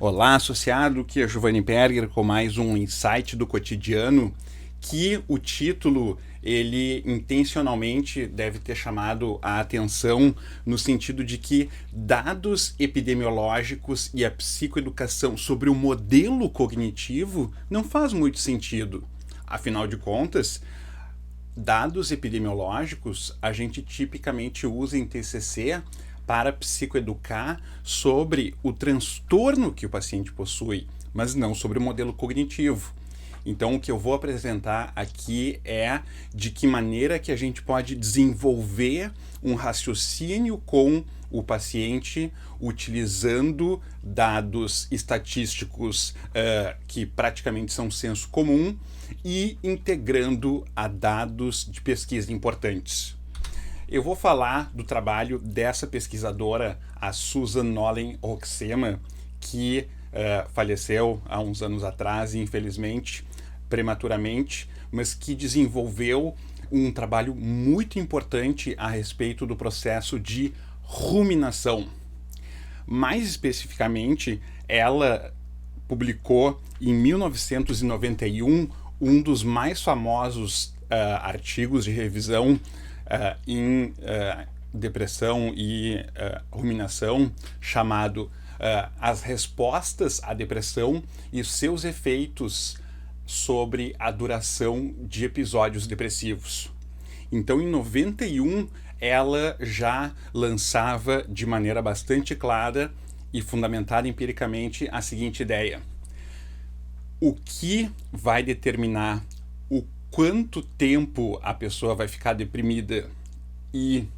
Olá, associado, que é Giovanni Berger com mais um insight do cotidiano, que o título ele intencionalmente deve ter chamado a atenção no sentido de que dados epidemiológicos e a psicoeducação sobre o modelo cognitivo não faz muito sentido. Afinal de contas, dados epidemiológicos a gente tipicamente usa em TCC para psicoeducar sobre o transtorno que o paciente possui, mas não sobre o modelo cognitivo. Então, o que eu vou apresentar aqui é de que maneira que a gente pode desenvolver um raciocínio com o paciente utilizando dados estatísticos que praticamente são senso comum e integrando a dados de pesquisa importantes. Eu vou falar do trabalho dessa pesquisadora, a Susan Nolen-Hoeksema, que faleceu há uns anos atrás, infelizmente, prematuramente, mas que desenvolveu um trabalho muito importante a respeito do processo de ruminação. Mais especificamente, ela publicou em 1991 um dos mais famosos artigos de revisão em depressão e ruminação, chamado As Respostas à Depressão e seus Efeitos sobre a Duração de Episódios Depressivos. Então, em 91, ela já lançava de maneira bastante clara e fundamentada empiricamente a seguinte ideia: o que vai determinar o quanto tempo a pessoa vai ficar deprimida e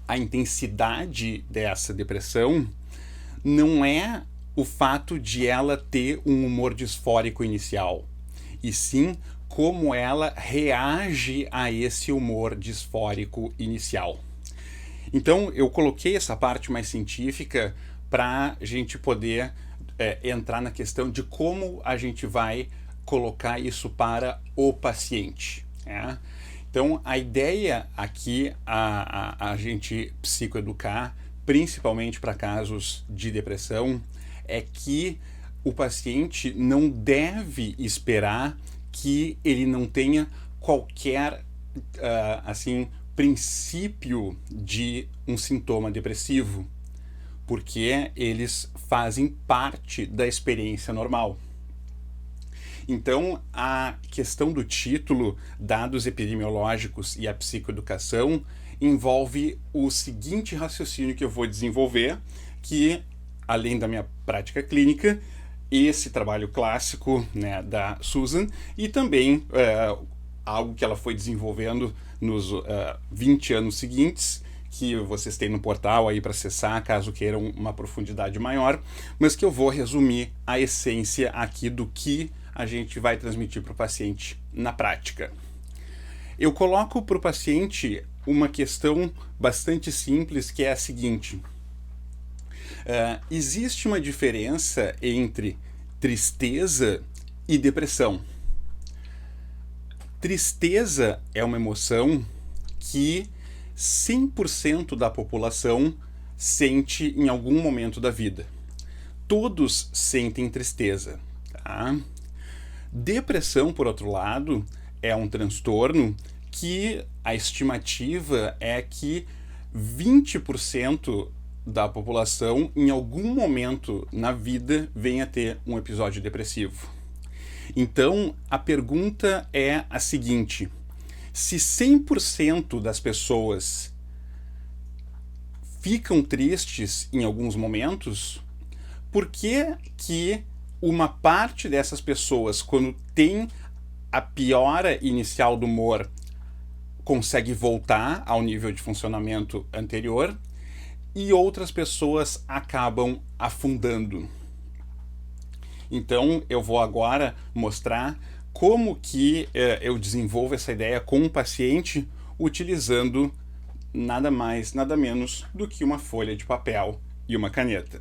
a intensidade dessa depressão não é o fato de ela ter um humor disfórico inicial, e sim como ela reage a esse humor disfórico inicial. Então, eu coloquei essa parte mais científica para a gente poder entrar na questão de como a gente vai colocar isso para o paciente. Então, a ideia aqui, a gente psicoeducar, principalmente para casos de depressão, é que o paciente não deve esperar que ele não tenha qualquer princípio de um sintoma depressivo, porque eles fazem parte da experiência normal. Então, a questão do título, dados epidemiológicos e a psicoeducação, envolve o seguinte raciocínio que eu vou desenvolver, que, além da minha prática clínica, esse trabalho clássico, né, da Susan, e também algo que ela foi desenvolvendo nos 20 anos seguintes, que vocês têm no portal aí para acessar, caso queiram uma profundidade maior, mas que eu vou resumir a essência aqui do que a gente vai transmitir para o paciente na prática. Eu coloco para o paciente uma questão bastante simples, que é a seguinte: existe uma diferença entre tristeza e depressão. Tristeza é uma emoção que 100% da população sente em algum momento da vida. Todos sentem tristeza, tá? Depressão, por outro lado, é um transtorno que a estimativa é que 20% da população, em algum momento na vida, venha a ter um episódio depressivo. Então, a pergunta é a seguinte: se 100% das pessoas ficam tristes em alguns momentos, por que uma parte dessas pessoas, quando tem a piora inicial do humor, consegue voltar ao nível de funcionamento anterior e outras pessoas acabam afundando? Então, eu vou agora mostrar como que eu desenvolvo essa ideia com um paciente utilizando nada mais, nada menos do que uma folha de papel e uma caneta.